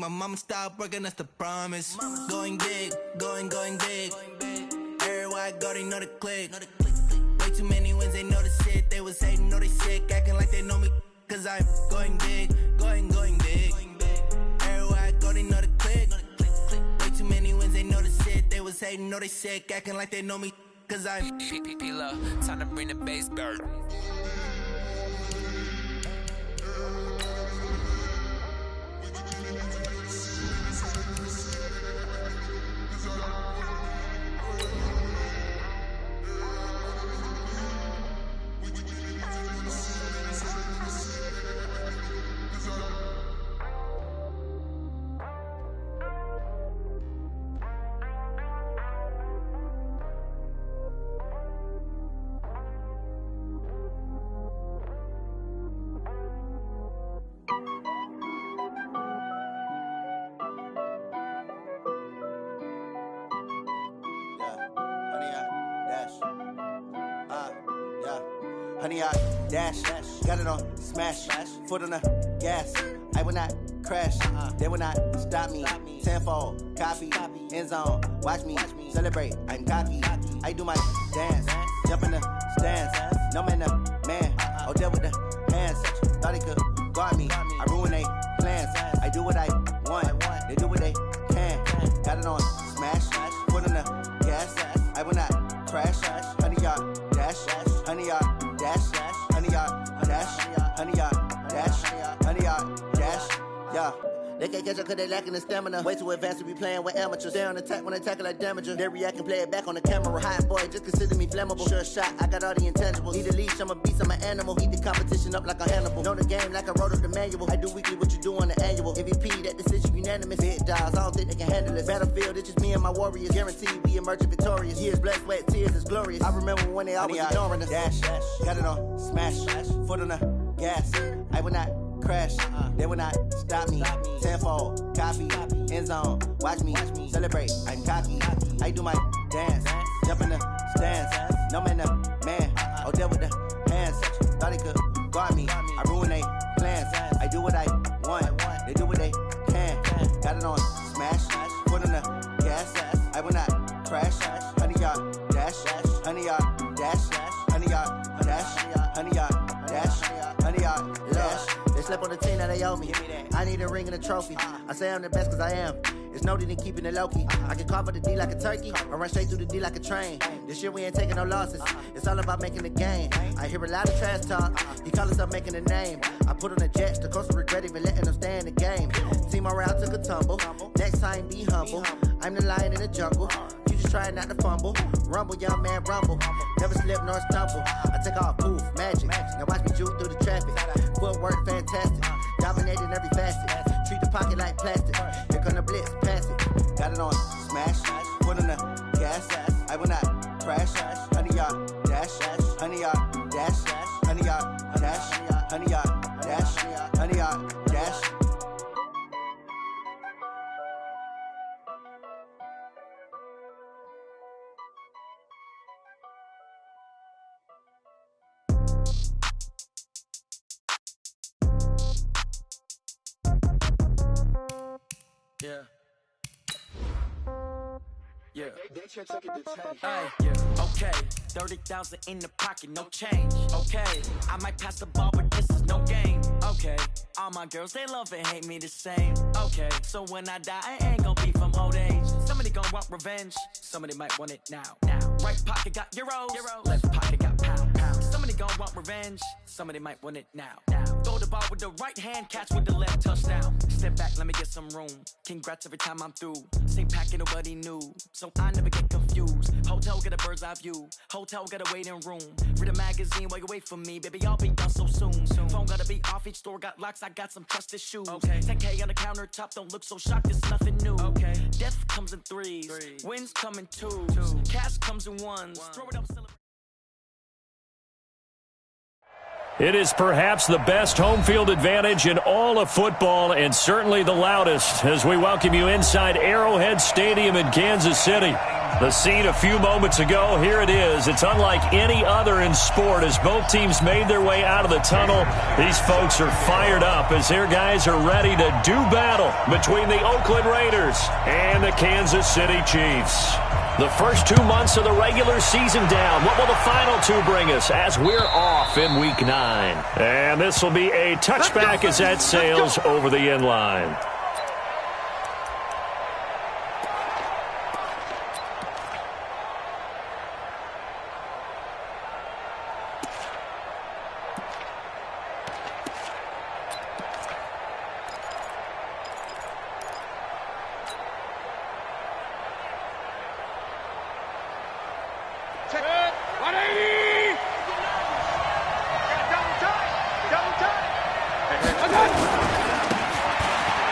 my mama stop working, that's the promise. Going big, going big. Everywhere I go, they know the click. Way too many wins, they know the shit. They was hating, know they sick, acting like they know me. Cause I'm going big, going big. Everywhere I go, they know the click. Way too many wins, they know the shit. They was hating, know they sick, acting like they know me. Cause I'm P-P-P-Love, time to bring the bass back. Honey, I dash, got it on smash, foot on the gas. I will not crash, they will not stop me. Tenfold, copy, end zone, watch me celebrate. I'm cocky, I do my dance, jump in the stands. No man, man, oh there with the hands. Thought he could guard me, I ruin they plans. I do what I want, they do what they can. Got it on smash, foot on the gas. I will not crash, honey, y'all dash, honey, y'all dash, honey, y'all dash, honey, y'all dash, honey, y'all dash, yeah. They can't catch up cause they lacking the stamina. Way too advanced to be playing with amateurs. They on attack when they tackle like damager. They react and play it back on the camera. Hot boy, just consider me flammable. Sure shot, I got all the intangibles. Need a leash, I'm a beast, I'm an animal. Eat the competition up like a Hannibal. Know the game like I wrote up the manual. I do weekly what you do on the annual. MVP, that decision unanimous. Big dogs, I don't think they can handle it. Battlefield, it's just me and my warriors. Guaranteed we emerge victorious. Years, blood, sweat, tears, it's glorious. I remember when they always ignoring us. Dash, got it on smash, foot on the gas. I will not crash, they will not stop me. Tenfold, copy, end zone, watch me celebrate. I'm cocky, I do my dance, jump in the stands. No man, man, oh there with the hands. Thought he could guard me, I ruin they plans. I do what I want, they do what they can. Got it on smash, foot on the gas. I will not crash, honey, y'all dash, honey, y'all dash, honey, y'all dash, honey, y'all dash, honey, y'all dash. They slept on the team that they owe me. I need a ring and a trophy. I say I'm the best cause I am. It's no need in keeping it low-key. I can carve up the D like a turkey or run straight through the D like a train. This year we ain't taking no losses. It's all about making the game. I hear a lot of trash talk. He call himself making a name. I put on the Jets. The coach will regret even letting them stay in the game. Team morale took a tumble. Next time be humble. I'm the lion in the jungle. You just trying not to fumble. Rumble, young man, rumble. Never slip nor stumble. I take off, poof, magic. Now watch me juke through the traffic. Footwork fantastic. Dominating every facet. Treat the pocket like plastic. Here come the blitz, pass it. Got it on smash, foot on the gas. I will not crash. Honey, y'all dash, honey, y'all dash, honey, y'all dash, honey, y'all dash, honey, y'all dash. Yeah. Yeah. Okay. 30,000 in the pocket, no change. Okay. I might pass the ball, but this is no game. Okay. All my girls, they love and hate me the same. Okay. So when I die, I ain't gonna be from old age. Somebody gonna want revenge. Somebody might want it now. Right pocket got euros. Left pocket got pound. Somebody gonna want revenge. Somebody might want it now. Throw the ball with the right hand, catch with the left, touchdown. Step back, let me get some room. Congrats every time I'm through. Same packet, nobody knew, so I never get confused. Hotel get a bird's eye view. Hotel got a waiting room. Read a magazine while you wait for me, baby. I'll be done so soon. Phone gotta be off. Each store got locks. I got some trusted shoes. Okay. 10K on the countertop. Don't look so shocked. It's nothing new. Okay. Death comes in threes. Wins come in twos. Cash comes in ones. Throw it up, celebrate. It is perhaps the best home field advantage in all of football and certainly the loudest as we welcome you inside Arrowhead Stadium in Kansas City. The scene a few moments ago, here it is. It's unlike any other in sport as both teams made their way out of the tunnel. These folks are fired up as their guys are ready to do battle between the Oakland Raiders and the Kansas City Chiefs. The first 2 months of the regular season down. What will the final two bring us as we're off in Week 9? And this will be a touchback as that sails over the end line.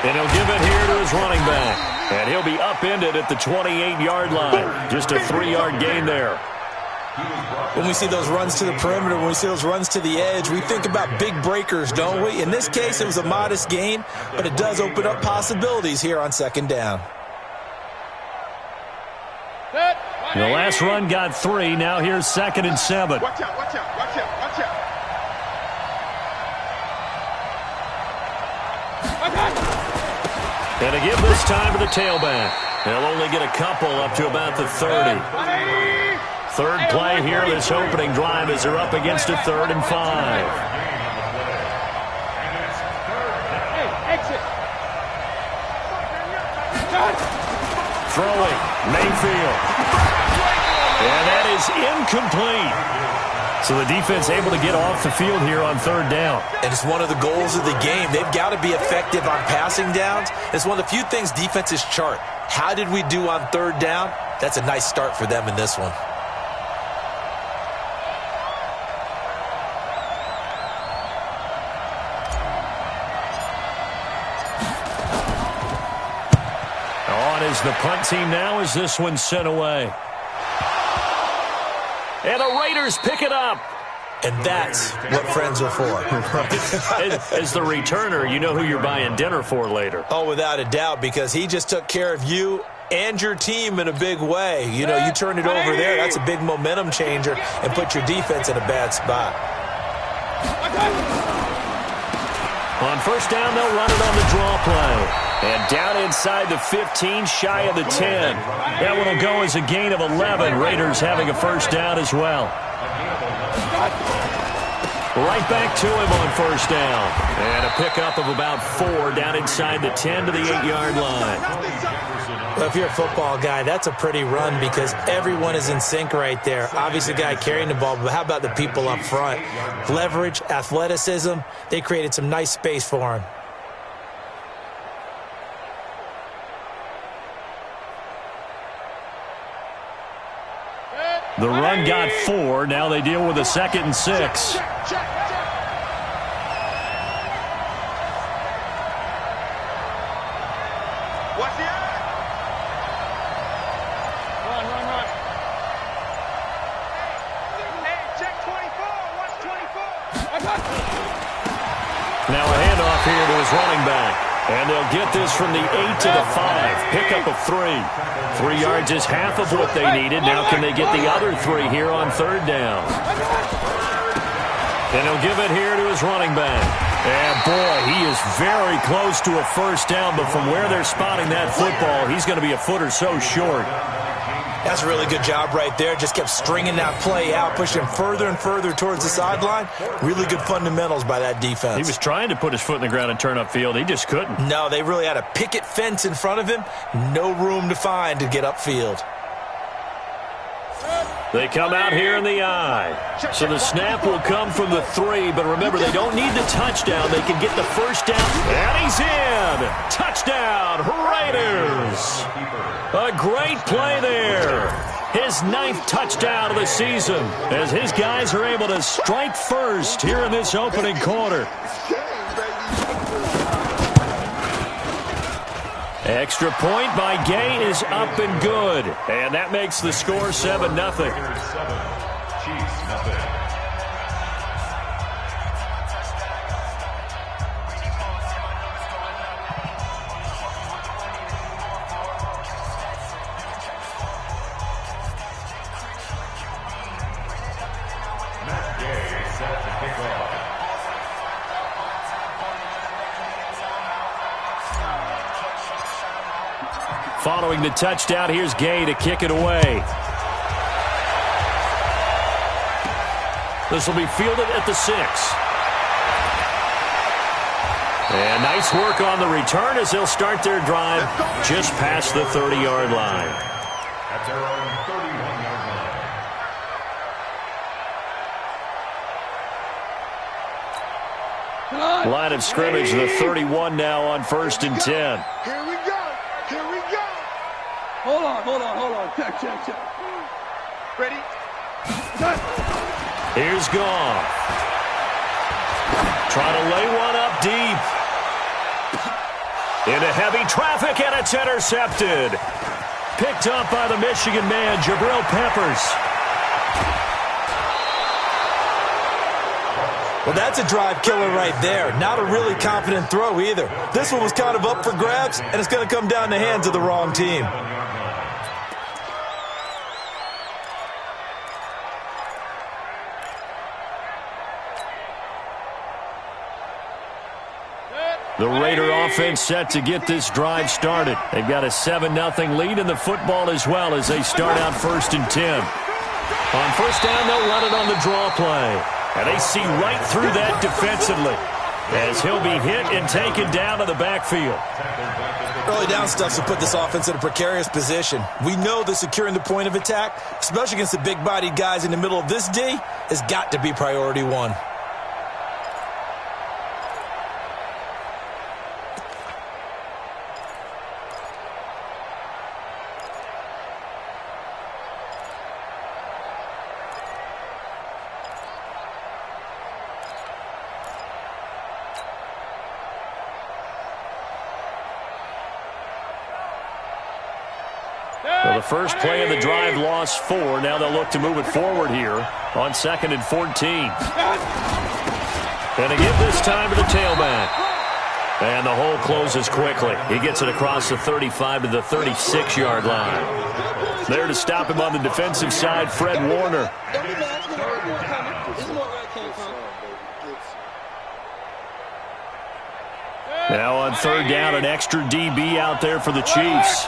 And he'll give it here to his running back. And he'll be upended at the 28-yard line. Just a 3-yard gain there. When we see those runs to the perimeter, when we see those runs to the edge, we think about big breakers, don't we? In this case, it was a modest gain, but it does open up possibilities here on second down. The last run got 3. Now here's 2nd and 7. Watch out, watch out, watch out, watch out. And to give this time to the tailback. They'll only get a couple up to about the 30. Third play here, this opening drive as they're up against a 3rd and 5. Throwing, Mayfield. And that is incomplete. So the defense able to get off the field here on 3rd down. And it's one of the goals of the game. They've got to be effective on passing downs. It's one of the few things defenses chart. How did we do on 3rd down? That's a nice start for them in this one. On is the punt team now as this one's sent away. And the Raiders pick it up. And that's what friends are for. As the returner, you know who you're buying dinner for later. Oh, without a doubt, because he just took care of you and your team in a big way. You know, you turn it over there, that's a big momentum changer and put your defense in a bad spot. On 1st down, they'll run it on the draw play. And down inside the 15, shy of the 10. That one will go as a gain of 11. Raiders having a 1st down as well. Right back to him on 1st down. And a pickup of about 4 down inside the 10 to the 8-yard line. Well, if you're a football guy, that's a pretty run because everyone is in sync right there. Obviously, the guy carrying the ball, but how about the people up front? Leverage, athleticism, they created some nice space for him. The run got 4. Now they deal with a 2nd and 6. What's the eye? Run. Hey, check 24. What's 24? Now a handoff here to his running back. And they'll get this from the 8 to the 5. Pickup of 3. 3 yards is half of what they needed. Now can they get the other 3 here on 3rd down? And he'll give it here to his running back. And boy, he is very close to a 1st down, but from where they're spotting that football, he's going to be a foot or so short. That's a really good job right there. Just kept stringing that play out, pushing further and further towards the sideline. Really good fundamentals by that defense. He was trying to put his foot in the ground and turn upfield. He just couldn't. No, they really had a picket fence in front of him. No room to find to get upfield. They come out here in the I. So the snap will come from the 3, but remember, they don't need the touchdown. They can get the 1st down, and he's in. Touchdown, Raiders. A great play there. His 9th touchdown of the season as his guys are able to strike first here in this opening quarter. Extra point by Gay is up and good. And that makes the score 7-0. Following the touchdown, here's Gay to kick it away. This will be fielded at the 6. And nice work on the return as they'll start their drive just past the 30-yard line. At their own 31-yard line. Line of scrimmage, the 31 now on 1st and 10. Here we go. Here we go. Hold on. Check. Ready? Here's Goff. Trying to lay one up deep. Into heavy traffic, and it's intercepted. Picked up by the Michigan man, Jabril Peppers. Well, that's a drive killer right there. Not a really confident throw either. This one was kind of up for grabs, and it's going to come down the hands of the wrong team. The Raider offense set to get this drive started. They've got a 7-0 lead in the football as well as they start out 1st and 10. On 1st down, they'll run it on the draw play. And they see right through that defensively as he'll be hit and taken down to the backfield. Early down stuff to put this offense in a precarious position. We know that securing the point of attack, especially against the big-bodied guys in the middle of this D, has got to be priority one. Well, the first play of the drive lost 4. Now they'll look to move it forward here on 2nd and 14. And again this time to the tailback. And the hole closes quickly. He gets it across the 35 to the 36-yard line. There to stop him on the defensive side, Fred Warner. Now on 3rd down, an extra DB out there for the Chiefs.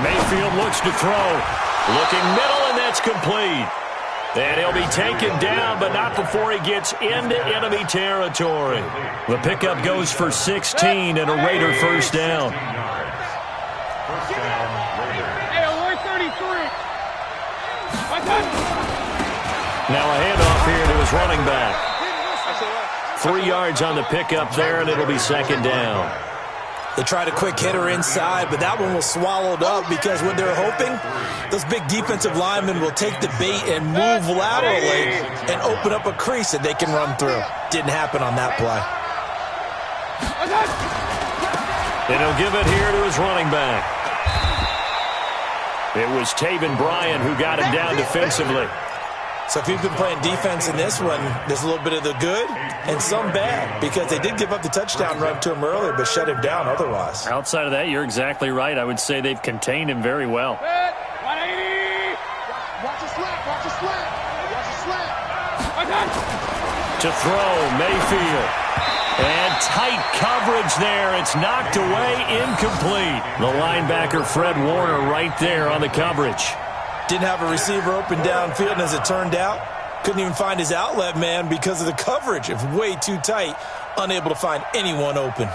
Mayfield looks to throw. Looking middle, and that's complete. And he'll be taken down, but not before he gets into enemy territory. The pickup goes for 16 and a Raider 1st down. Hey, alert 33. Now a handoff here to his running back. 3 yards on the pickup there, and it'll be 2nd down. They tried a quick hitter inside, but that one was swallowed up because what they're hoping, those big defensive linemen will take the bait and move laterally and open up a crease that they can run through. Didn't happen on that play. And he'll give it here to his running back. It was Taven Bryan who got him down defensively. So if you've been playing defense in this one, there's a little bit of the good and some bad because they did give up the touchdown run to him earlier but shut him down otherwise. Outside of that, you're exactly right. I would say they've contained him very well. 180. Watch a slant. To throw, Mayfield. And tight coverage there. It's knocked away, incomplete. The linebacker, Fred Warner, right there on the coverage. Didn't have a receiver open downfield, and as it turned out, couldn't even find his outlet man because of the coverage. It was way too tight, unable to find anyone open.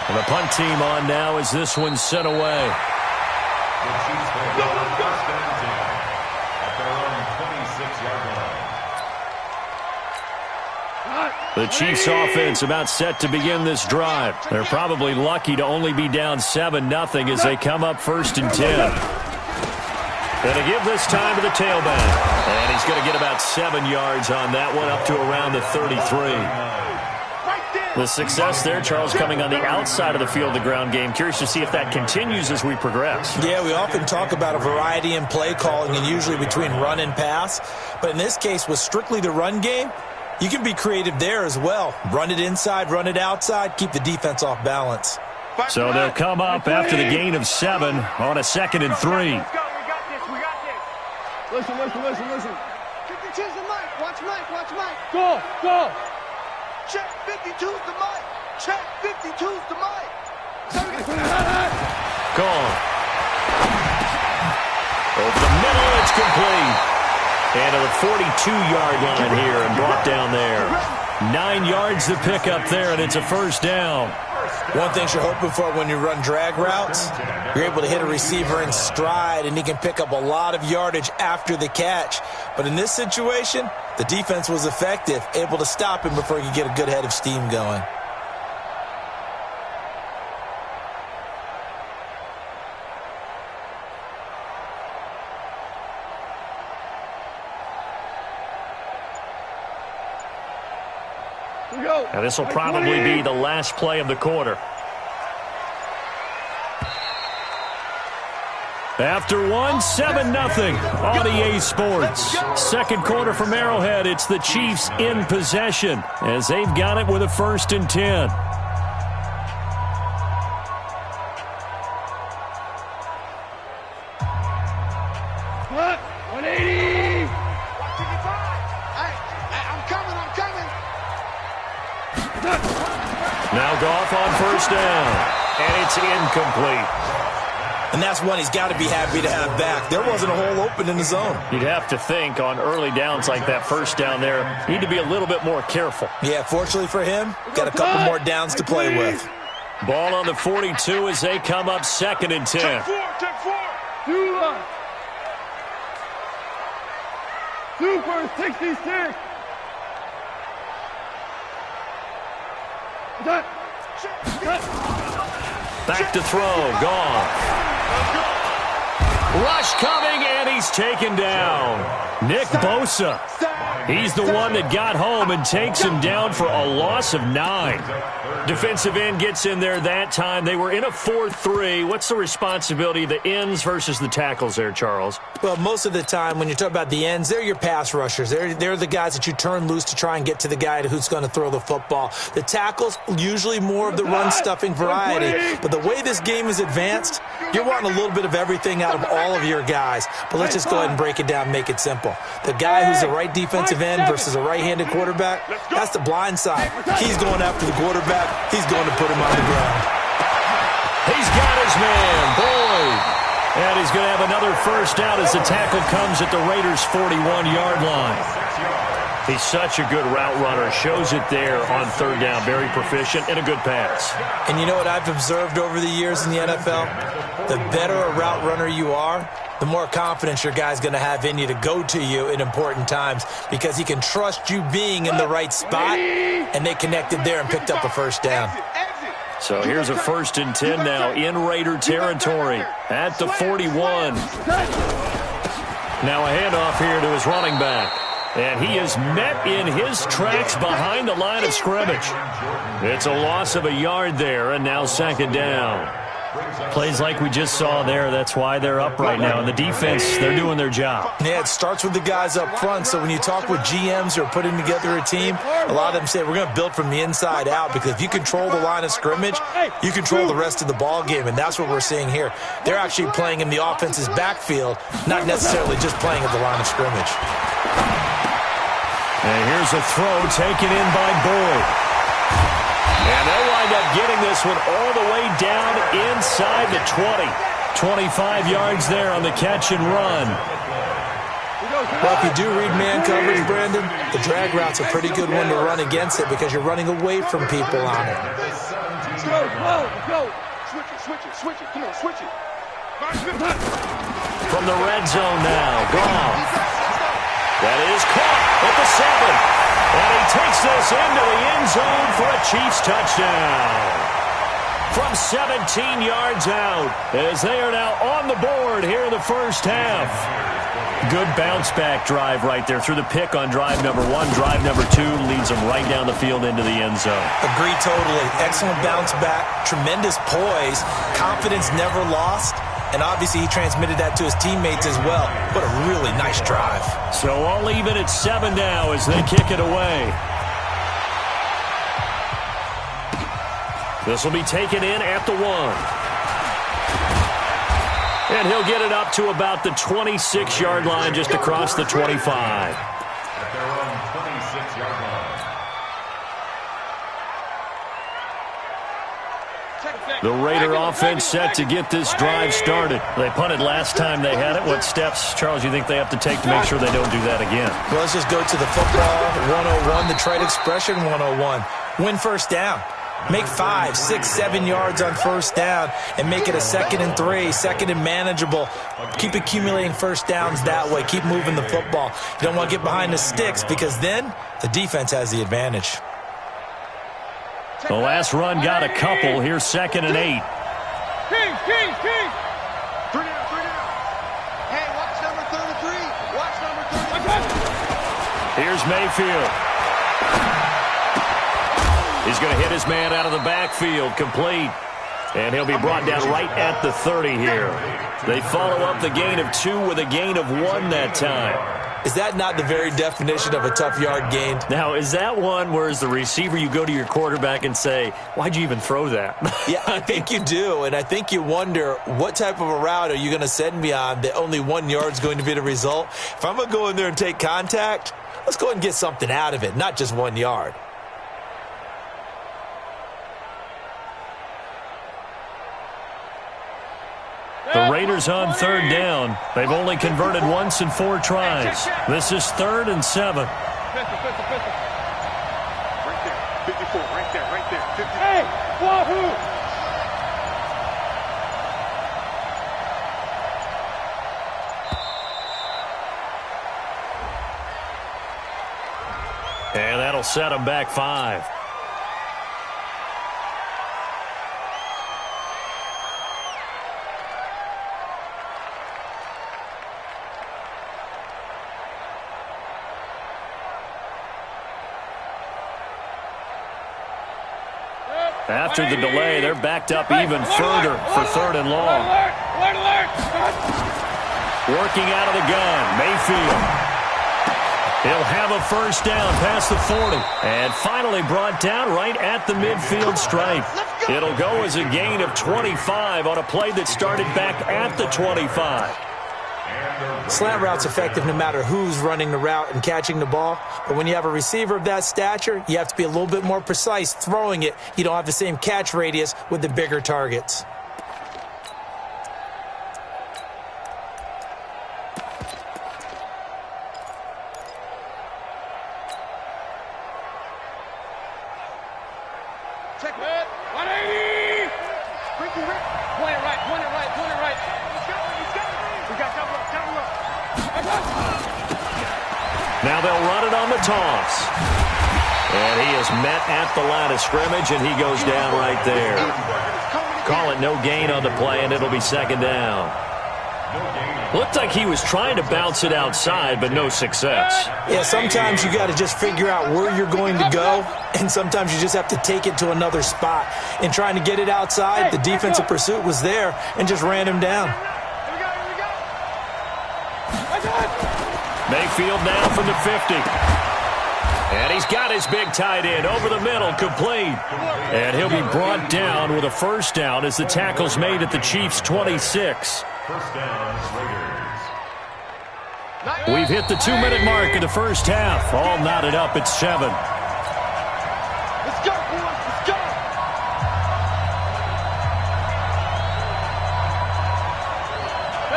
And the punt team on now as this one's sent away. The Chiefs will go to 1st and 10 at their own 26-yard line. The Chiefs offense about set to begin this drive. They're probably lucky to only be down 7-0 as they come up 1st and 10. Going to give this time to the tailback. And he's going to get about 7 yards on that one, up to around the 33. The success there, Charles, coming on the outside of the field, the ground game. Curious to see if that continues as we progress. Yeah, we often talk about a variety in play calling and usually between run and pass. But in this case, with strictly the run game, you can be creative there as well. Run it inside, run it outside, keep the defense off balance. So they'll come up after the gain of 7 on a 2nd and 3. We got this. Listen. 52's the mic. Watch Mike. Go. Check 52's the mic. Check 52's the mic. Gone. Over the middle, it's complete. And to the 42-yard line here and brought down there. 9 yards to pick up there, and it's a first down. One thing you're hoping for when you run drag routes, you're able to hit a receiver in stride, and he can pick up a lot of yardage after the catch. But in this situation, the defense was effective, able to stop him before he could get a good head of steam going. Now this will probably be the last play of the quarter. After 1, 7-0 on EA Sports. Second quarter from Arrowhead. It's the Chiefs in possession as they've got it with a 1st and 10. What? 180. Now Goff on 1st down, and it's incomplete. And that's one he's got to be happy to have back. There wasn't a hole open in the zone. You'd have to think on early downs like that 1st down there, you need to be a little bit more careful. Yeah, fortunately for him, got a couple more downs to play with. Ball on the 42 as they come up 2nd and 10. Check 4. 2 for 66. Back to throw. Gone. Rush coming, and he's taken down. Nick Bosa. He's the one that got home and takes him down for a loss of 9. Defensive end gets in there that time. They were in a 4-3. What's the responsibility of the ends versus the tackles there, Charles? Well, most of the time when you talk about the ends, they're your pass rushers. They're the guys that you turn loose to try and get to the guy who's going to throw the football. The tackles, usually more of the run-stuffing variety. But the way this game is advanced, you're wanting a little bit of everything out of all of your guys. But let's just go ahead and break it down and make it simple. The guy who's the right defensive end versus a right-handed quarterback, that's the blind side. He's going after the quarterback. He's going to put him on the ground. He's got his man, Boyd. And he's going to have another 1st down as the tackle comes at the Raiders' 41-yard line. He's such a good route runner. Shows it there on 3rd down. Very proficient and a good pass. And you know what I've observed over the years in the NFL? The better a route runner you are, the more confidence your guy's going to have in you to go to you in important times because he can trust you being in the right spot, and they connected there and picked up a 1st down. So here's a 1st and 10 now in Raider territory at the 41. Now a handoff here to his running back. And he is met in his tracks behind the line of scrimmage. It's a loss of a yard there, and now 2nd down. Plays like we just saw there. That's why they're up right now. And the defense, they're doing their job. Yeah, it starts with the guys up front. So when you talk with GMs who are putting together a team, a lot of them say, we're going to build from the inside out. Because if you control the line of scrimmage, you control the rest of the ball game. And that's what we're seeing here. They're actually playing in the offense's backfield, not necessarily just playing at the line of scrimmage. And here's a throw taken in by Boyd. And they'll wind up getting this one all the way down inside the 20. 25 yards there on the catch and run. Well, if you do read man coverage, Brandon, the drag route's a pretty good one to run against it because you're running away from people on it. Go. Switch it. Come on, switch it. From the red zone now, Goff. That is caught at the 7. And he takes this into the end zone for a Chiefs touchdown. From 17 yards out, as they are now on the board here in the 1st half. Good bounce-back drive right there through the pick on drive number 1. Drive number 2 leads them right down the field into the end zone. Agree totally. Excellent bounce-back, tremendous poise, confidence never lost. And obviously he transmitted that to his teammates as well. What a really nice drive. So all even at 7 now as they kick it away. This will be taken in at the 1. And he'll get it up to about the 26-yard line, just across the 25. At their own 26-yard line. The Raider offense set to get this drive started. They punted last time they had it. What steps, Charles, you think they have to take to make sure they don't do that again? Well, let's just go to the football 101, the trade expression 101. Win first down. Make 5, 6, 7 yards on first down and make it a 2nd and 3, 2nd and manageable. Keep accumulating first downs that way. Keep moving the football. You don't want to get behind the sticks because then the defense has the advantage. The last run got a couple. Here's 2nd and 8. King. 3 down. Hey, watch number 33. Watch number 33. Here's Mayfield. He's going to hit his man out of the backfield, complete. And he'll be brought down right at the 30 here. They follow up the gain of 2 with a gain of 1 that time. Is that not the very definition of a tough yard gain? Now, is that one where as the receiver you go to your quarterback and say, why'd you even throw that? Yeah, I think you do, and I think you wonder what type of a route are you going to send me on that only 1 yard's going to be the result? If I'm going to go in there and take contact, let's go ahead and get something out of it, not just 1 yard. The Raiders on 3rd down. They've only converted once in 4 tries. This is 3rd and 7. Right there. 54. Right there. 54. Hey, Wahoo! And that'll set them back 5. After the delay, they're backed up even further for 3rd and long. Working out of the gun, Mayfield. He'll have a first down past the 40. And finally brought down right at the midfield stripe. It'll go as a gain of 25 on a play that started back at the 25. Slant route's effective no matter who's running the route and catching the ball. But when you have a receiver of that stature, you have to be a little bit more precise throwing it. You don't have the same catch radius with the bigger targets. Check it. 180. Point it right. We got double up. Now they'll run it on the toss. And he is met at the line of scrimmage, and he goes down right there. Call it no gain on the play, and it'll be 2nd down. Looked like he was trying to bounce it outside, but no success. Yeah, sometimes you got to just figure out where you're going to go, and sometimes you just have to take it to another spot. In trying to get it outside, the defensive pursuit was there and just ran him down. Mayfield now from the 50. And he's got his big tight end over the middle, complete. And he'll be brought down with a first down as the tackle's made at the Chiefs' 26. First down, Raiders. We've hit the 2-minute mark of the first half. All knotted up at 7. Let's go, boys. Let's go.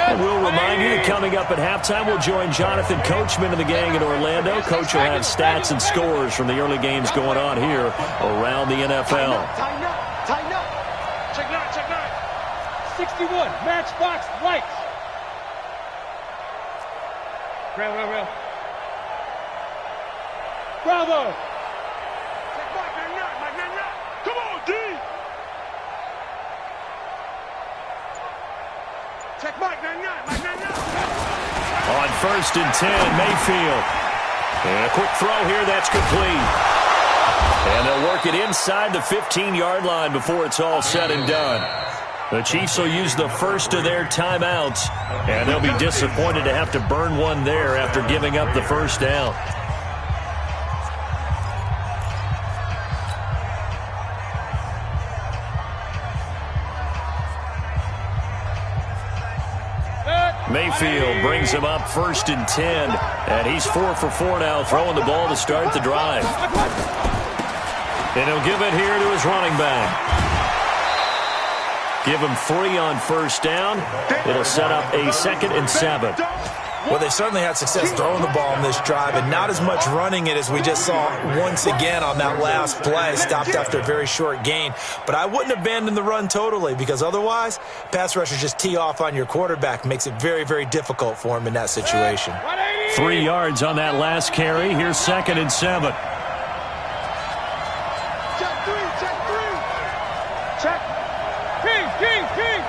And we'll remind you that coming up at halftime, we'll join Jonathan Coachman and the gang in Orlando. Coach will have stats and scores from the early games going on here around the NFL. Tighten up. Check 61, matchbox lights. Rail. Bravo. Check Mike 99. Come on, D. Check Mike 99. On 1st and 10, Mayfield. And a quick throw here, that's complete. And they'll work it inside the 15-yard line before it's all said and done. The Chiefs will use the first of their timeouts, and they'll be disappointed to have to burn one there after giving up the first down. Mayfield brings him up 1st and 10. And he's 4 for 4 now, throwing the ball to start the drive. And he'll give it here to his running back. Give him 3 on 1st down. It'll set up a 2nd and 7. Well, they certainly had success throwing the ball in this drive, and not as much running it as we just saw once again on that last play. Stopped after a very short gain. But I wouldn't abandon the run totally, because otherwise, pass rushers just tee off on your quarterback. Makes it very, very difficult for him in that situation. 3 yards on that last carry. Here's 2nd and 7. Check 3, check 3. Check. King.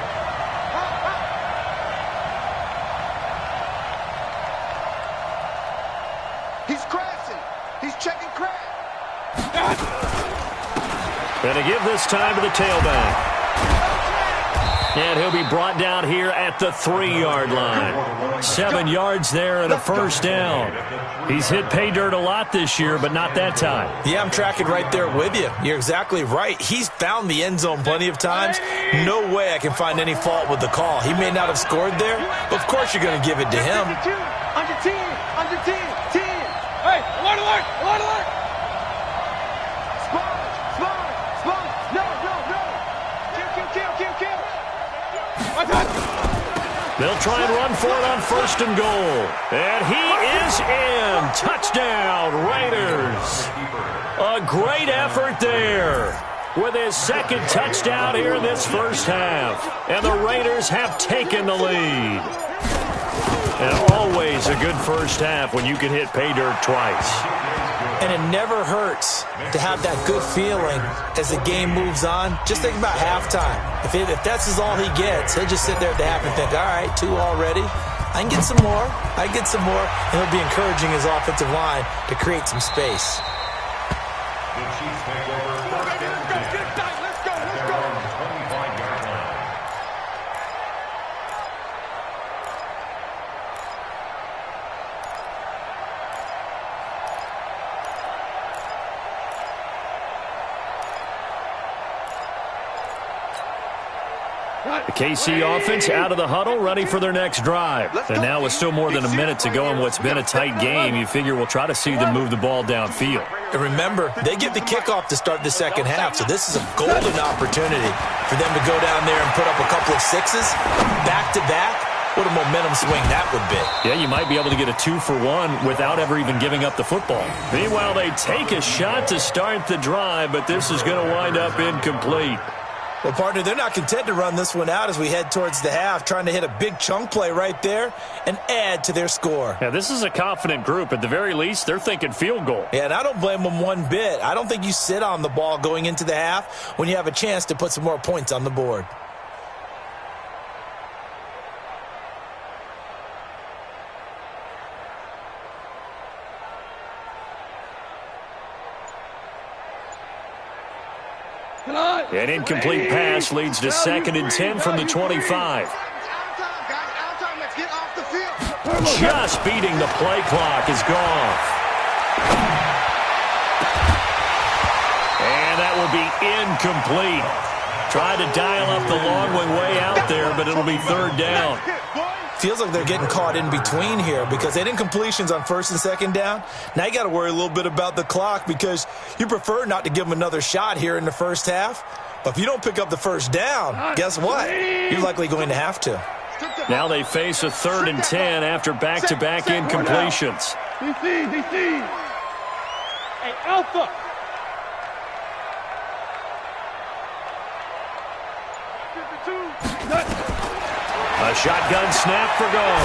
He's crashing. He's checking crash. Gonna give this time to the tailback. And he'll be brought down here at the 3-yard line. 7 yards there and a 1st down. He's hit pay dirt a lot this year, but not that time. Yeah, I'm tracking right there with you. You're exactly right. He's found the end zone plenty of times. No way I can find any fault with the call. He may not have scored there, but of course you're going to give it to him. Under 10. Hey, alert. Smart. No. Kill. They'll try and run for it on 1st and goal. And he is in. Touchdown, Raiders. A great effort there with his 2nd touchdown here in this 1st half. And the Raiders have taken the lead. And always a good 1st half when you can hit pay dirt twice. And it never hurts to have that good feeling as the game moves on. Just think about halftime. If that's all he gets, he'll just sit there at the half and think, all right, 2 already. I can get some more. And he'll be encouraging his offensive line to create some space. The Chiefs take over 1st and 10. Let's go. At their own 25-yard line. The KC offense out of the huddle, ready for their next drive. And now with still more than a minute to go in what's been a tight game, you figure we'll try to see them move the ball downfield. And remember, they get the kickoff to start the 2nd half, so this is a golden opportunity for them to go down there and put up a couple of 6s back-to-back. What a momentum swing that would be. Yeah, you might be able to get a 2-for-1 without ever even giving up the football. Meanwhile, they take a shot to start the drive, but this is going to wind up incomplete. Well, partner, they're not content to run this one out as we head towards the half, trying to hit a big chunk play right there and add to their score. Yeah, this is a confident group. At the very least, they're thinking field goal. Yeah, and I don't blame them one bit. I don't think you sit on the ball going into the half when you have a chance to put some more points on the board. An incomplete pass leads to 2nd and 10 from the 25. Just beating the play clock is gone. And that will be incomplete. Tried to dial up the long one way out there, but it'll be 3rd down. Feels like they're getting caught in between here because they didn't completions on 1st and 2nd down. Now you got to worry a little bit about the clock because you prefer not to give them another shot here in the 1st half. But if you don't pick up the 1st down, guess what? You're likely going to have to. Now they face a 3rd and 10 after back-to-back incompletions. DC. Hey, Alpha. A shotgun snap for goal.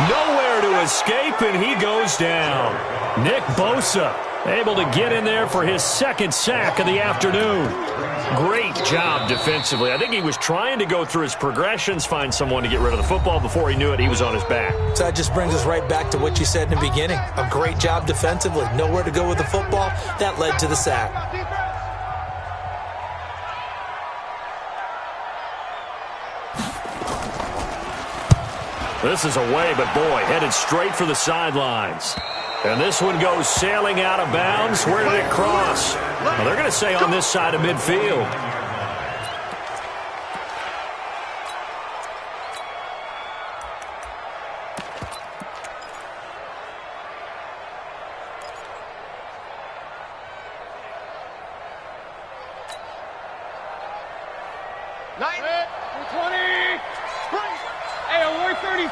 Nowhere to escape, and he goes down. Nick Bosa able to get in there for his 2nd sack of the afternoon. Great job defensively. I think he was trying to go through his progressions, find someone to get rid of the football. Before he knew it, he was on his back. So that just brings us right back to what you said in the beginning. A great job defensively. Nowhere to go with the football. That led to the sack. This is away, but boy, headed straight for the sidelines. And this one goes sailing out of bounds. Where did it cross? Well, they're going to say on this side of midfield. 90. 20. Hey, alert 33.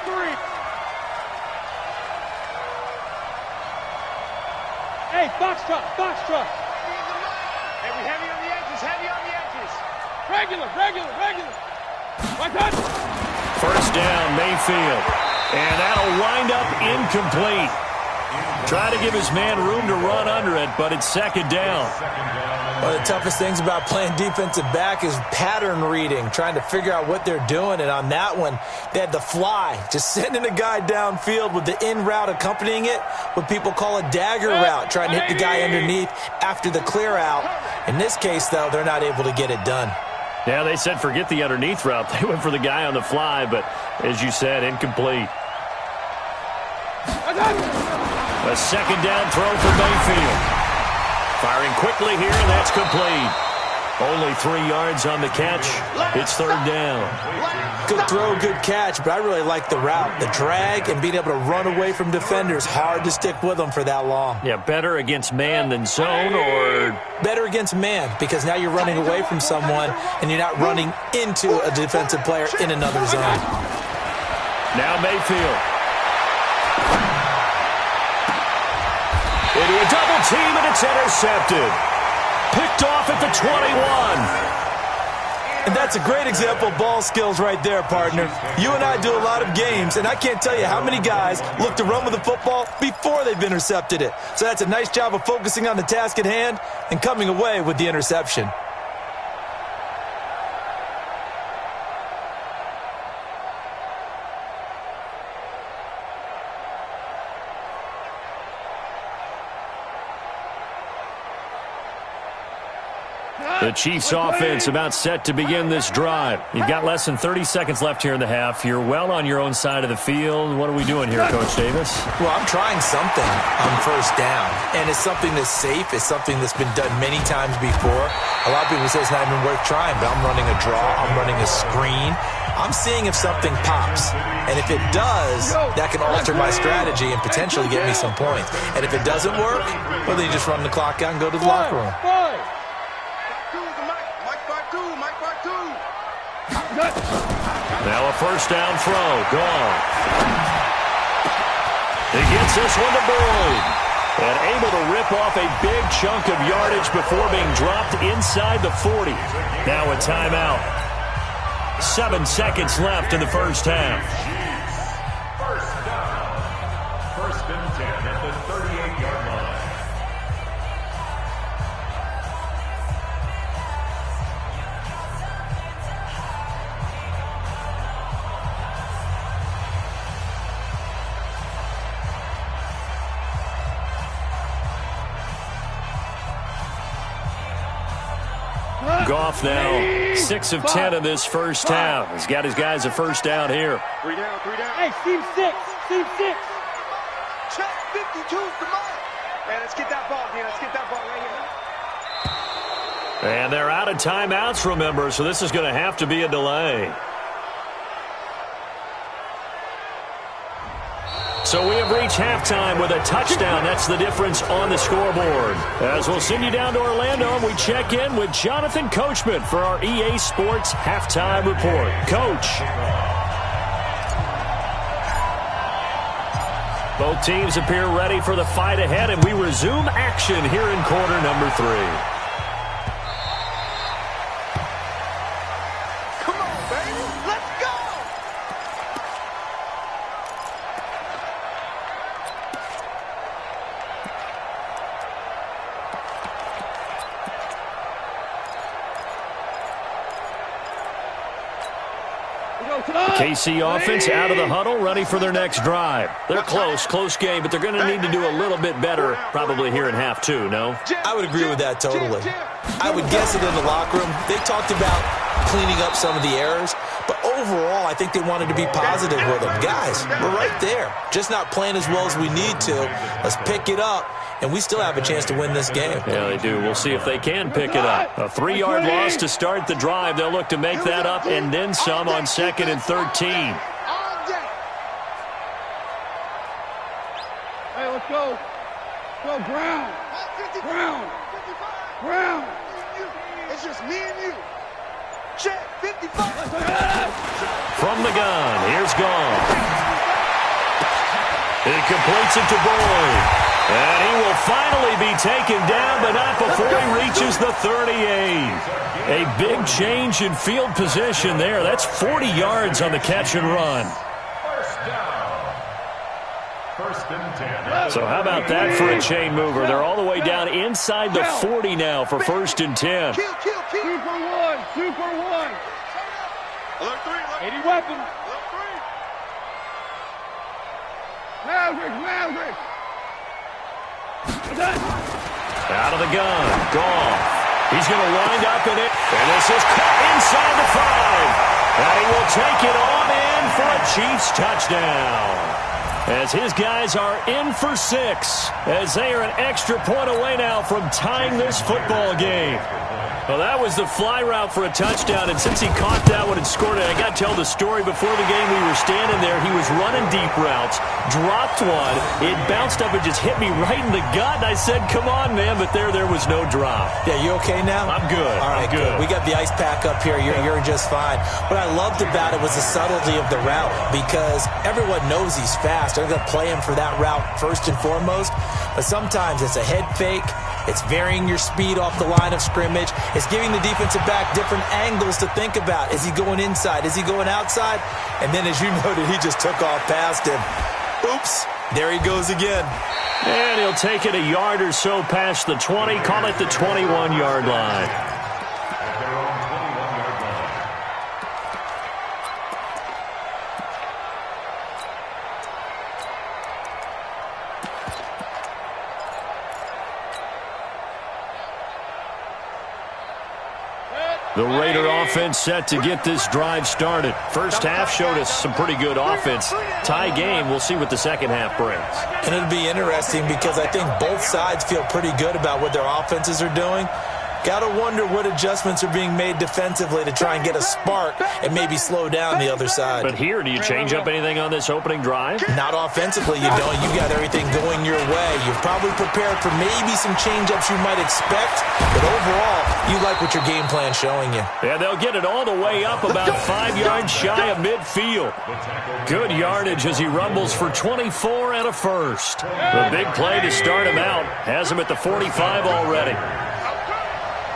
Hey, box truck, box truck. Hey, we heavy on the edges, heavy on the edges. Regular. Like that. First down, Mayfield. And that'll wind up incomplete. Try to give his man room to run under it, but it's second down. One of the toughest things about playing defensive back is pattern reading, trying to figure out what they're doing. And on that one, they had the fly, just sending a guy downfield with the in route accompanying it, what people call a dagger route, trying to hit the guy underneath after the clear out. In this case, though, they're not able to get it done. Yeah, they said forget the underneath route. They went for the guy on the fly, but as you said, incomplete. A second down throw for Mayfield. Firing quickly here, and that's complete. Only 3 yards on the catch. It's third down. Good throw, good catch, but I really like the route. The drag and being able to run away from defenders. Hard to stick with them for that long. Yeah, better against man than zone, or? Better against man, because now you're running away from someone and you're not running into a defensive player in another zone. Now Mayfield. Into a double team, and it's intercepted. Picked off at the 21. And that's a great example of ball skills right there, partner. You and I do a lot of games, and I can't tell you how many guys look to run with the football before they've intercepted it. So that's a nice job of focusing on the task at hand and coming away with the interception. The Chiefs offense about set to begin this drive. You've got less than 30 seconds left here in the half. You're well on your own side of the field. What are we doing here, Coach Davis? Well, I'm trying something on first down, and it's something that's safe. It's something that's been done many times before. A lot of people say it's not even worth trying, but I'm running a draw. I'm running a screen. I'm seeing if something pops, and if it does, that can alter my strategy and potentially get me some points. And if it doesn't work, well, then you just run the clock out and go to the locker room. Now a first down throw. Gone. He gets this one to Boyd. And able to rip off a big chunk of yardage before being dropped inside the 40. Now a timeout. 7 seconds left in the first half. First down. First and 10 at the 38-yard line. Goff now 6 of 10 in this first half. He's got his guys a first down here. 3 down. Hey, team 6. Check 52's the mark. Man, let's get that ball, man. Let's get that ball right here. And they're out of timeouts, remember, so this is going to have to be a delay. So we have reached halftime with a touchdown. That's the difference on the scoreboard. As we'll send you down to Orlando, and we check in with Jonathan Coachman for our EA Sports Halftime Report. Coach. Both teams appear ready for the fight ahead, and we resume action here in quarter number 3. Come on, baby. Let's go. KC offense out of the huddle, ready for their next drive. They're close game, but they're going to need to do a little bit better probably here in half 2, no? I would agree with that totally. I would guess it in the locker room. They talked about cleaning up some of the errors, but overall, I think they wanted to be positive with them. Guys, we're right there. Just not playing as well as we need to. Let's pick it up, and we still have a chance to win this game. Yeah, they do. We'll see if they can pick it up. A 3-yard loss to start the drive. They'll look to make that up and then some on 2nd and 13. Hey, let's go. Go, Brown. It's just me and you. Check 55. From the gun, here's Gone. He completes it to Boyd. And he will finally be taken down, but not before he reaches the 38. A big change in field position there. That's 40 yards on the catch and run. First down. First and 10. So how about that for a chain mover? They're all the way down inside the 40 now for first and 10. Kill. 2 for 1. 2 for 1. Alert 3. 80 weapons. Alert 3. Maverick. Out of the gun. Goff. He's going to wind up in it. And this is caught inside the 5. And he will take it on in for a Chiefs touchdown. As his guys are in for 6. As they are an extra point away now from tying this football game. Well, that was the fly route for a touchdown, and since he caught that one and scored it, I got to tell the story. Before the game, we were standing there. He was running deep routes, dropped one. It bounced up and just hit me right in the gut, and I said, come on, man, but there was no drop. Yeah, you okay now? I'm good. All right, I'm good. We got the ice pack up here. You're just fine. What I loved about it was the subtlety of the route, because everyone knows he's fast. They're going to play him for that route first and foremost, but sometimes it's a head fake. It's varying your speed off the line of scrimmage. It's giving the defensive back different angles to think about. Is he going inside? Is he going outside? And then, as you noted, he just took off past him. Oops, there he goes again. And he'll take it a yard or so past the 20. Call it the 21-yard line. At their own 21-yard line. The Raider offense set to get this drive started. First half showed us some pretty good offense. Tie game, we'll see what the second half brings. And it'll be interesting because I think both sides feel pretty good about what their offenses are doing. Got to wonder what adjustments are being made defensively to try and get a spark and maybe slow down the other side. But here, do you change up anything on this opening drive? Not offensively, you don't. You got everything going your way. You're probably prepared for maybe some change-ups you might expect, but overall, you like what your game plan's showing you. Yeah, they'll get it all the way up about 5 yards shy of midfield. Good yardage as he rumbles for 24 and a first. The big play to start him out has him at the 45 already.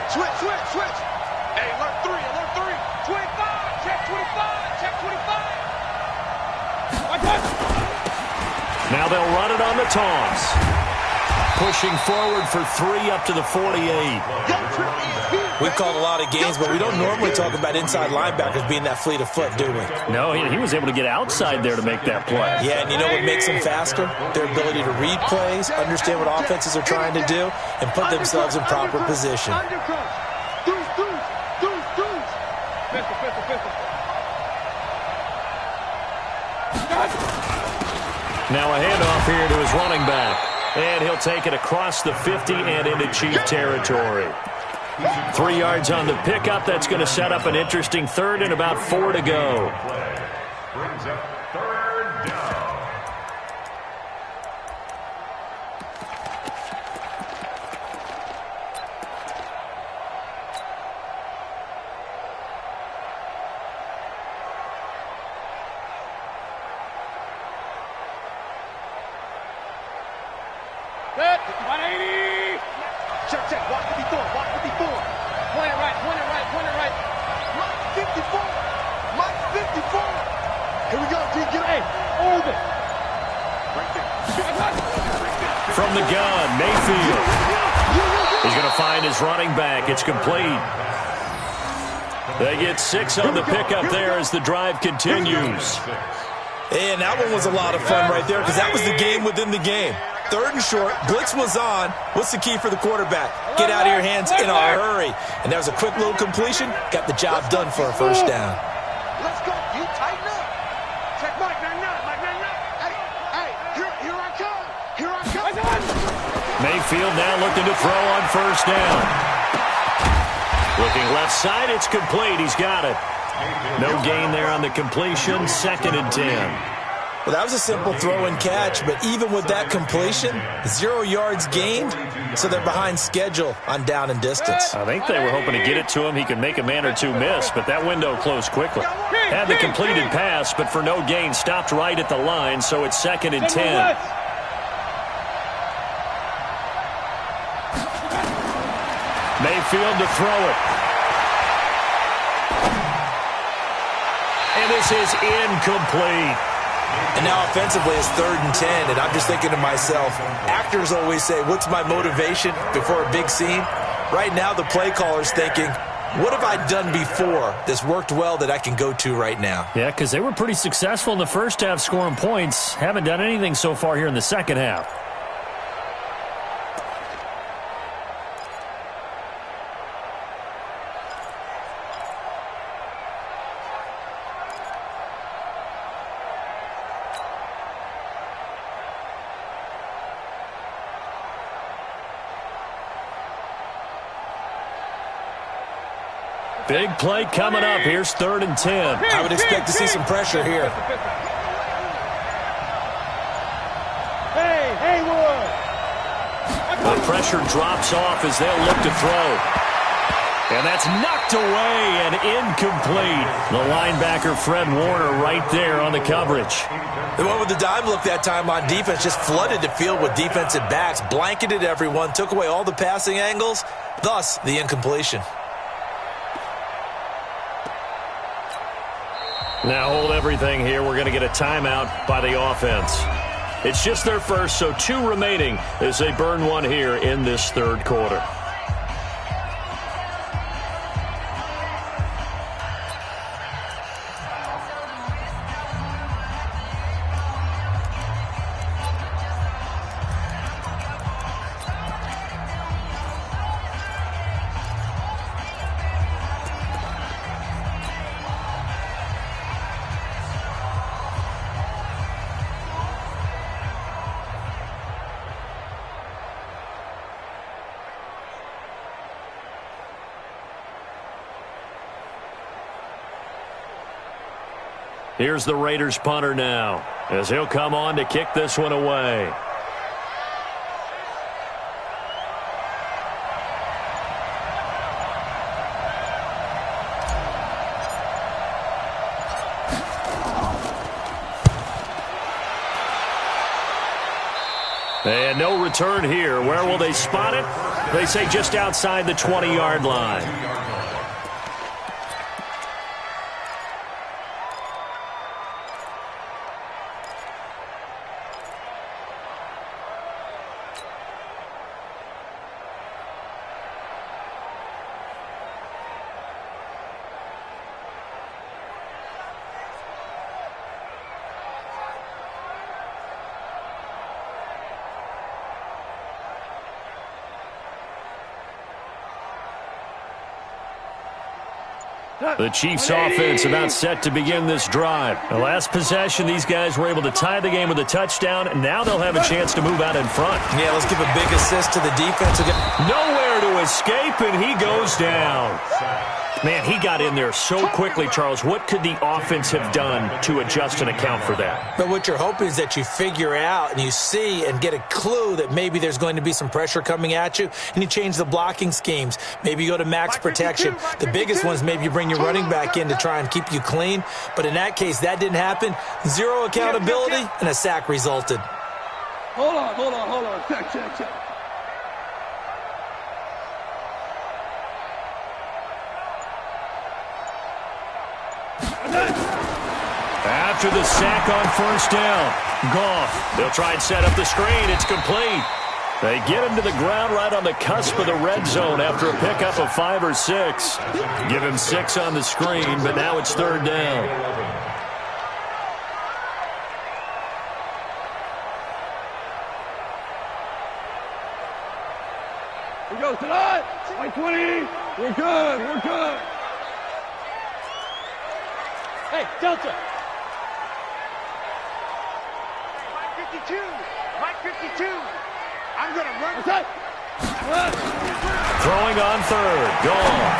Switch. Hey, alert 3. 25. Check 25. Now they'll run it on the toss. Pushing forward for 3 up to the 48. We've called a lot of games, but we don't normally talk about inside linebackers being that fleet of foot, do we? No, he was able to get outside there to make that play. Yeah, and you know what makes them faster? Their ability to read plays, understand what offenses are trying to do, and put themselves in proper position. Now a handoff here to his running back. And he'll take it across the 50 and into Chief territory. 3 yards on the pickup. That's going to set up an interesting third and about 4 to go. Brings up third down. Good. 180. Check. Walk 54. Point it right. Mike 54. Here we go, D. Get it. Hold it. Right there. From the gun, Mayfield. He's going to find his running back. It's complete. They get 6 on the pickup there as the drive continues. And that one was a lot of fun right there because that was the game within the game. 3rd and short, blitz was on. What's the key for the quarterback? Get out of your hands in a hurry. And that was a quick little completion. Got the job done for a first down. Let's go. You tighten up. Check Mike 99. Hey, here I come. Mayfield now looking to throw on first down. Looking left side, it's complete. He's got it. No gain there on the completion. 2nd and 10. Well, that was a simple throw and catch, but even with that completion, 0 yards gained, so they're behind schedule on down and distance. I think they were hoping to get it to him. He could make a man or two miss, but that window closed quickly. Had the completed pass, but for no gain, stopped right at the line, so it's 2nd and 10. Mayfield to throw it. And this is incomplete. And now offensively it's 3rd and 10, and I'm just thinking to myself, actors always say, what's my motivation before a big scene? Right now the play caller's thinking, what have I done before that's worked well that I can go to right now? Yeah, because they were pretty successful in the first half scoring points. Haven't done anything so far here in the second half. Big play coming up. Here's 3rd and 10. I would expect to see some pressure here. The pressure drops off as they'll look to throw. And that's knocked away and incomplete. The linebacker, Fred Warner, right there on the coverage. The one with the dime look that time on defense just flooded the field with defensive backs, blanketed everyone, took away all the passing angles, thus the incompletion. Now hold everything here. We're going to get a timeout by the offense. It's just their first, so 2 remaining as they burn one here in this 3rd quarter. Here's the Raiders punter now, as he'll come on to kick this one away. And no return here. Where will they spot it? They say just outside the 20-yard line. The Chiefs offense about set to begin this drive. The last possession, these guys were able to tie the game with a touchdown, and now they'll have a chance to move out in front. Yeah, let's give a big assist to the defense. Nowhere to escape, and he goes down. Man, he got in there so quickly, Charles. What could the offense have done to adjust and account for that? But what you're hoping is that you figure out and you see and get a clue that maybe there's going to be some pressure coming at you, and you change the blocking schemes. Maybe you go to max protection. The biggest ones, maybe you bring your running back in to try and keep you clean. But in that case, that didn't happen. 0 accountability, and a sack resulted. Hold on. Check. After the sack on first down, Goff. They'll try and set up the screen. It's complete. They get him to the ground right on the cusp of the red zone after a pickup of 5 or 6. Give him 6 on the screen, but now it's 3rd down. Here goes tonight. 20. We're good. Hey, Delta. Mike 52. I'm going to run. What's that? Throwing on 3rd. Goff.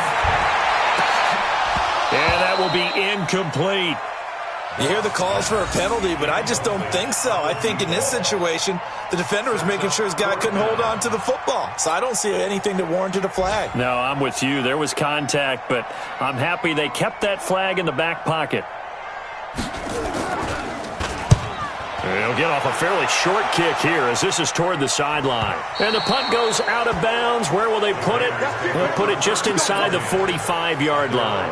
And that will be incomplete. You hear the calls for a penalty, but I just don't think so. I think in this situation, the defender was making sure his guy couldn't hold on to the football. So I don't see anything that warranted a flag. No, I'm with you. There was contact, but I'm happy they kept that flag in the back pocket. He'll get off a fairly short kick here as this is toward the sideline. And the punt goes out of bounds. Where will they put it? They'll put it just inside the 45-yard line.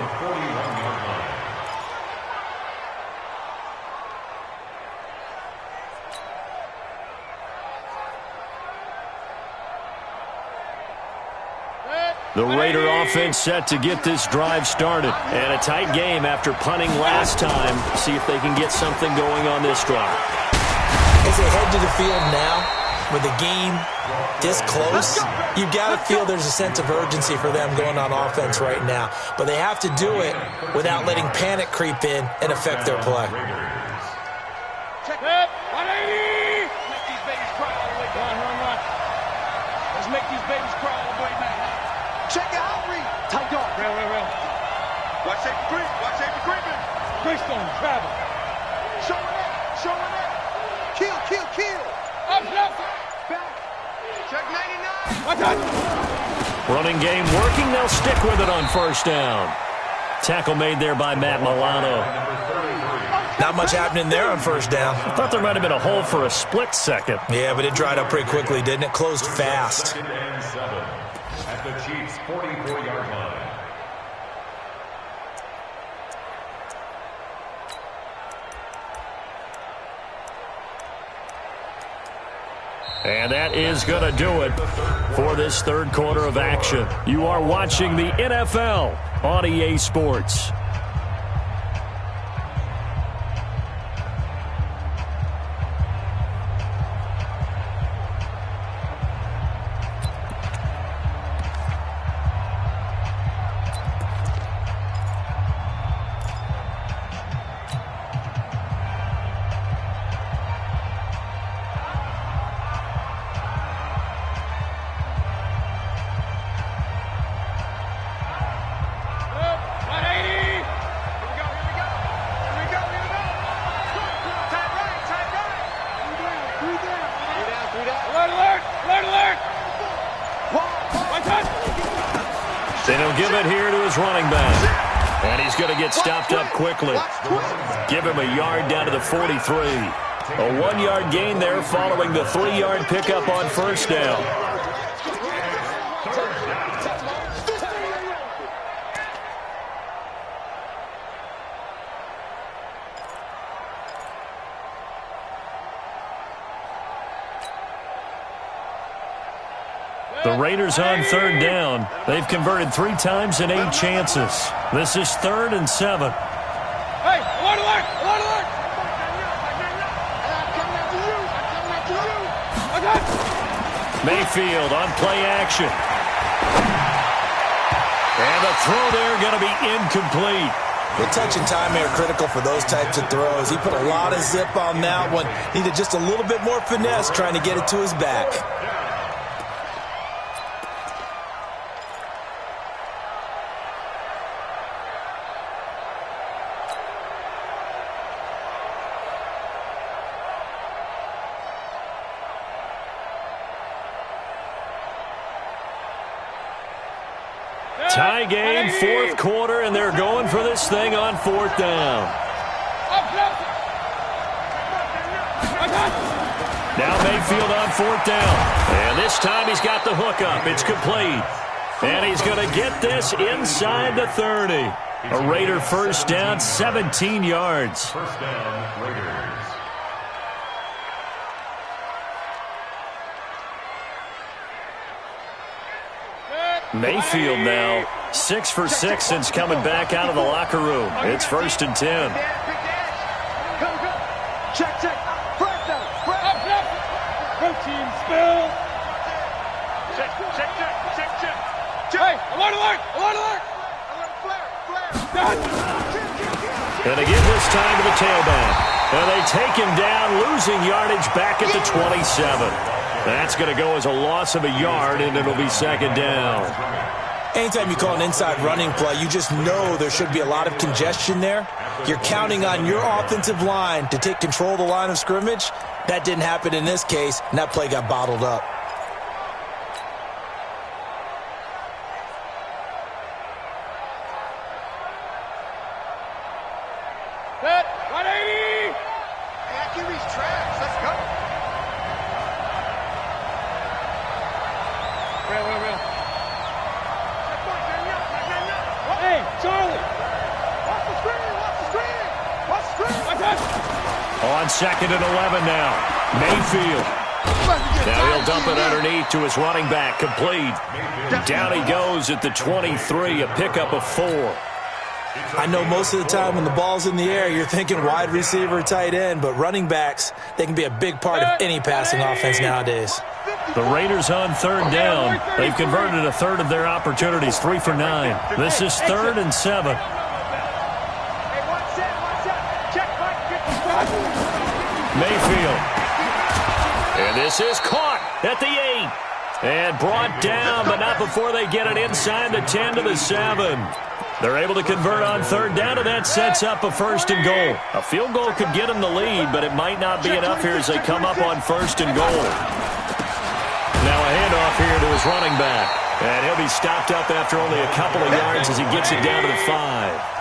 The Raider offense set to get this drive started. And a tight game after punting last time. See if they can get something going on this drive. As they head to the field now, with the game this close, you've got to feel there's a sense of urgency for them going on offense right now. But they have to do it without letting panic creep in and affect their play. Check it. 180. Make these babies cry all the way down. Run. Let's make these babies cry all the way down. Check it out, Reed. Tight dog. Real. Watch safety creep. Watch safety creeping. Greystone, travel. Showing up. Kill. Up. Back. Check 99. Watch out. Running game working. They'll stick with it on first down. Tackle made there by Matt Milano. Not much happening there on first down. I thought there might have been a hole for a split second. Yeah, but it dried up pretty quickly, didn't it? Closed fast. At the Chiefs' 44-yard line. And that is going to do it for this third quarter of action. You are watching the NFL on EA Sports. Then he'll give it here to his running back. And he's going to get stopped up quickly. Give him a yard down to the 43. A 1-yard gain there following the 3-yard pickup on first down. The Raiders on third down. They've converted 3 times in 8 chances. This is 3rd and 7. Hey, alert! Mayfield on play action. And the throw there going to be incomplete. The touch and time are critical for those types of throws. He put a lot of zip on that one. Needed just a little bit more finesse trying to get it to his back. Tie game, 4th quarter, and they're going for this thing on 4th down. Now Mayfield on 4th down. And this time he's got the hook up. It's complete. And he's going to get this inside the 30. A Raider first down, 17 yards. First down, Raiders. Mayfield now 6 for 6 since coming back out of the locker room. It's 1st and 10. Check. First down. Protein spill. Check. Hey, alert. Flare. And they give this time to the tailback. And they take him down, losing yardage back at the 27. That's going to go as a loss of a yard, and it'll be 2nd down. Anytime you call an inside running play, you just know there should be a lot of congestion there. You're counting on your offensive line to take control of the line of scrimmage. That didn't happen in this case, and that play got bottled up. Set, 180! Accuracy's trash. Let's go. Real. Hey, Charlie! Watch the screen! On 2nd and 11 now. Mayfield. Now he'll dump it underneath to his running back. Complete. Down he goes at the 23, a pickup of 4. I know most of the time when the ball's in the air, you're thinking wide receiver, tight end, but running backs, they can be a big part of any passing offense nowadays. The Raiders on 3rd down. They've converted a third of their opportunities, 3 for 9. This is 3rd and 7. Mayfield. And this is caught at the 8. And brought down, but not before they get it inside the 10 to the 7. They're able to convert on 3rd down, and that sets up a 1st and goal. A field goal could get them the lead, but it might not be enough here as they come up on 1st and goal. Now a handoff here to his running back. And he'll be stopped up after only a couple of yards as he gets it down to the 5.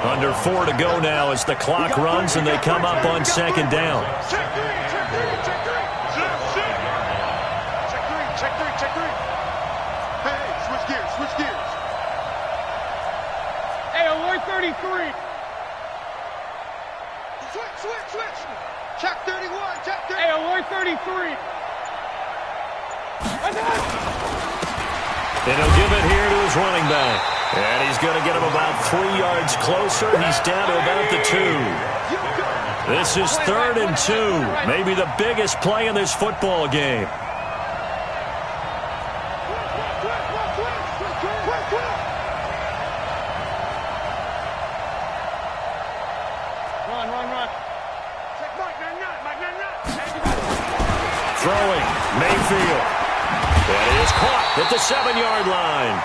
Under 4 to go now as the clock runs and they come up on 2nd down. Check three. Hey, switch gears. Hey, alert 33. Switch. Check 31, check 30. Hey, alert 33. And he'll give it here to his running back. And he's going to get him about 3 yards closer. He's down to about the 2. This is 3rd and 2. Maybe the biggest play in this football game. Run. Check Mike, Throwing, Mayfield. And he is caught at the 7-yard line.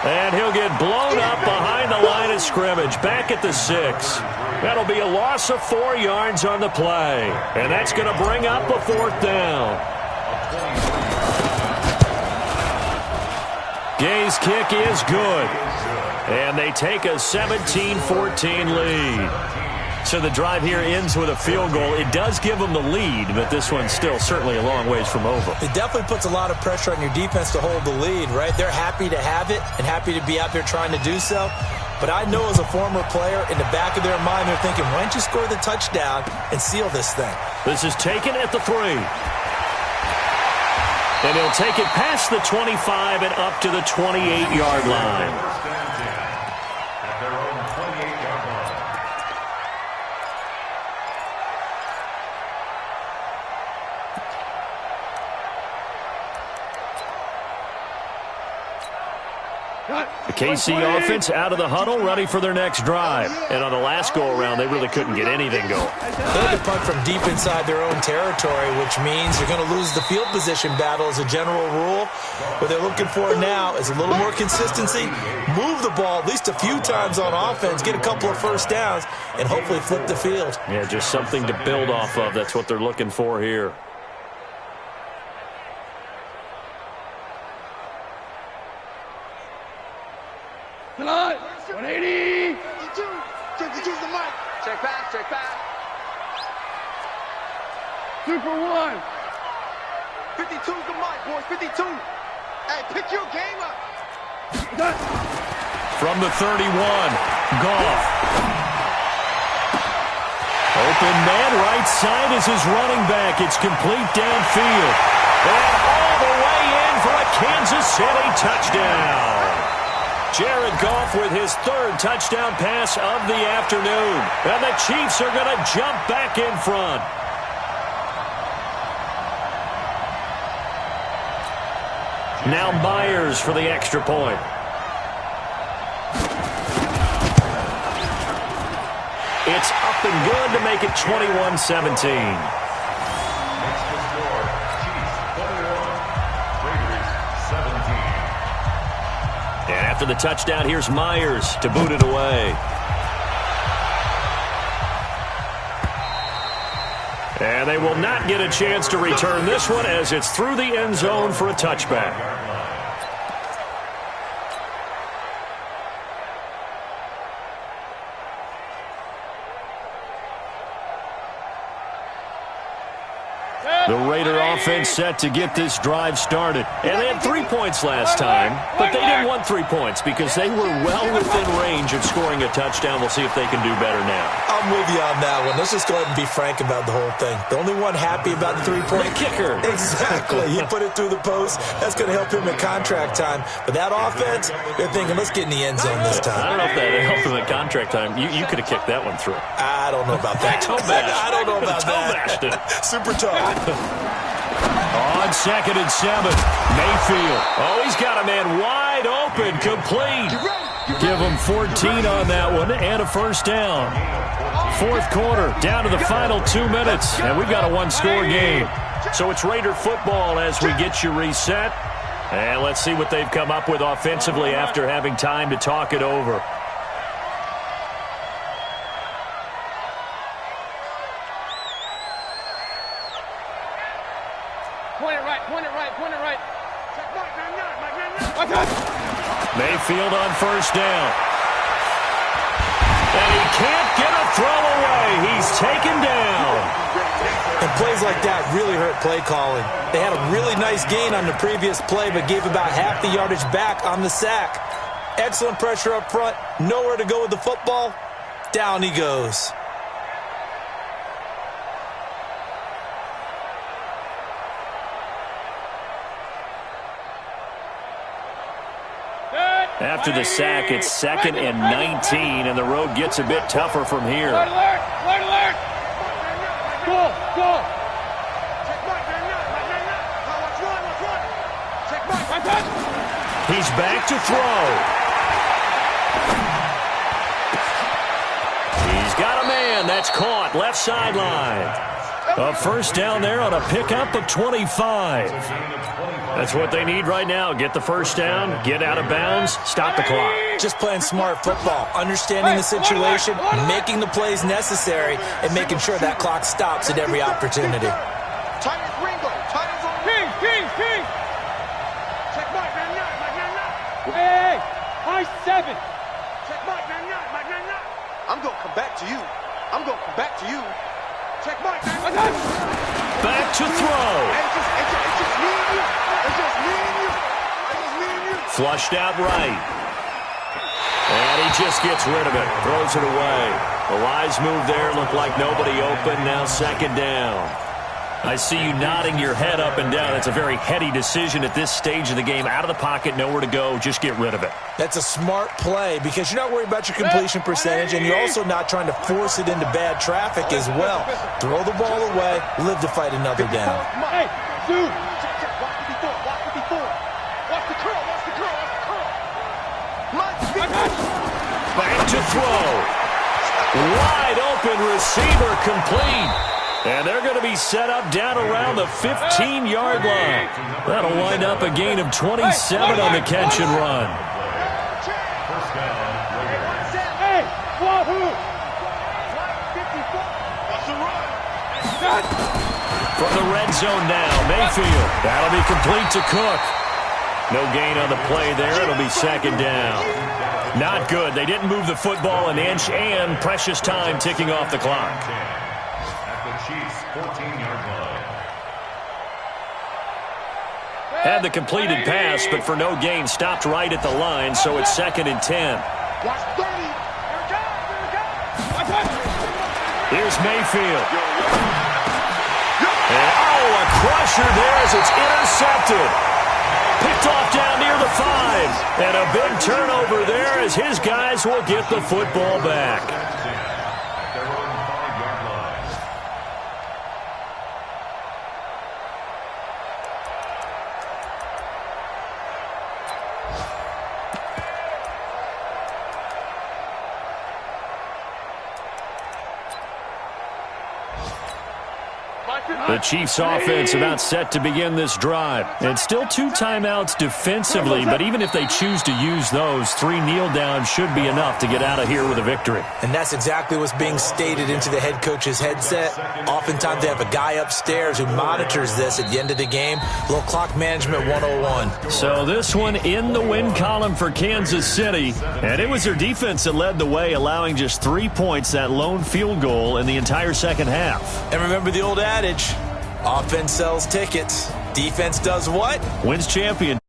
And he'll get blown up behind the line of scrimmage, back at the 6. That'll be a loss of 4 yards on the play. And that's going to bring up a 4th down. Gay's kick is good. And they take a 17-14 lead. So the drive here ends with a field goal. It does give them the lead, but this one's still certainly a long ways from over. It definitely puts a lot of pressure on your defense to hold the lead, right? They're happy to have it and happy to be out there trying to do so. But I know as a former player, in the back of their mind, they're thinking, why don't you score the touchdown and seal this thing? This is taken at the 3. And he'll take it past the 25 and up to the 28-yard line. The KC offense out of the huddle, ready for their next drive. And on the last go-around, they really couldn't get anything going. They had to punt from deep inside their own territory, which means you're going to lose the field position battle as a general rule. What they're looking for now is a little more consistency, move the ball at least a few times on offense, get a couple of first downs, and hopefully flip the field. Yeah, just something to build off of. That's what they're looking for here. Tonight, 180. 52's the mic. Check back. 2 for 1. 52's the mic, boys. 52. Hey, pick your game up. From the 31, Goff. Open man, right side is his running back. It's complete downfield. And all the way in for a Kansas City touchdown. Jared Goff with his 3rd touchdown pass of the afternoon. And the Chiefs are going to jump back in front. Now Myers for the extra point. It's up and good to make it 21-17. And After the touchdown, here's Myers to boot it away. And they will not get a chance to return this one as it's through the end zone for a touchback. The Raider offense set to get this drive started. And they had 3 points last time, but they didn't want 3 points because they were well within range of scoring a touchdown. We'll see if they can do better now. I'm with you on that one. Let's just go ahead and be frank about the whole thing. The only one happy about the 3-point kicker. Exactly. He put it through the post. That's going to help him in contract time. But that offense, they're thinking, let's get in the end zone this time. I don't know if that helped him at contract time. You could have kicked that one through. I don't know about that. I don't know about that. Super tough. On 2nd and 7, Mayfield. Oh, he's got a man wide open, complete. Give him 14 on that one and a first down. Fourth quarter, down to the final 2 minutes, and we've got a one-score game. So it's Raider football as we get you reset. And let's see what they've come up with offensively after having time to talk it over. Point it right. Mayfield on first down. And he can't get a throw away. He's taken down. And plays like that really hurt play calling. They had a really nice gain on the previous play, but gave about half the yardage back on the sack. Excellent pressure up front. Nowhere to go with the football. Down he goes. After the sack, it's 2nd and 19, and the road gets a bit tougher from here. Alert! Go! He's back to throw. He's got a man. That's caught. Left sideline. A first down there on a pickup of 25. That's what they need right now. Get the first down, get out of bounds, stop the clock. Just playing smart football, understanding the situation, making the plays necessary, and making sure that clock stops at every opportunity. King! Check Mike, Hey, high 7. Check Mike, I'm going to come back to you. Check Mike, Back to throw. It's just me and you. Flushed out right. And he just gets rid of it. Throws it away. A wise move there. Looked like nobody open. Now 2nd down. I see you nodding your head up and down. That's a very heady decision at this stage of the game. Out of the pocket, nowhere to go. Just get rid of it. That's a smart play because you're not worried about your completion percentage, and you're also not trying to force it into bad traffic as well. Throw the ball away, live to fight another down. Hey, dude. Watch the curl. Back to throw. Wide open receiver complete. And they're going to be set up down around the 15-yard line. That'll wind up a gain of 27 on the catch and run. Hey, Wahoo! From the red zone now, Mayfield. That'll be complete to Cook. No gain on the play there. It'll be 2nd down. Not good. They didn't move the football an inch, and precious time ticking off the clock. Had the completed pass, but for no gain, stopped right at the line, so it's 2nd and 10. Here's Mayfield. And, a crusher there as it's intercepted. Picked off down near the 5. And a big turnover there as his guys will get the football back. The Chiefs offense about set to begin this drive. And still 2 timeouts defensively, but even if they choose to use those, 3 kneel downs should be enough to get out of here with a victory. And that's exactly what's being stated into the head coach's headset. Oftentimes they have a guy upstairs who monitors this at the end of the game. A little clock management 101. So this one in the win column for Kansas City. And it was their defense that led the way, allowing just 3 points, that lone field goal in the entire second half. And remember the old adage, offense sells tickets. Defense does what? Wins championships.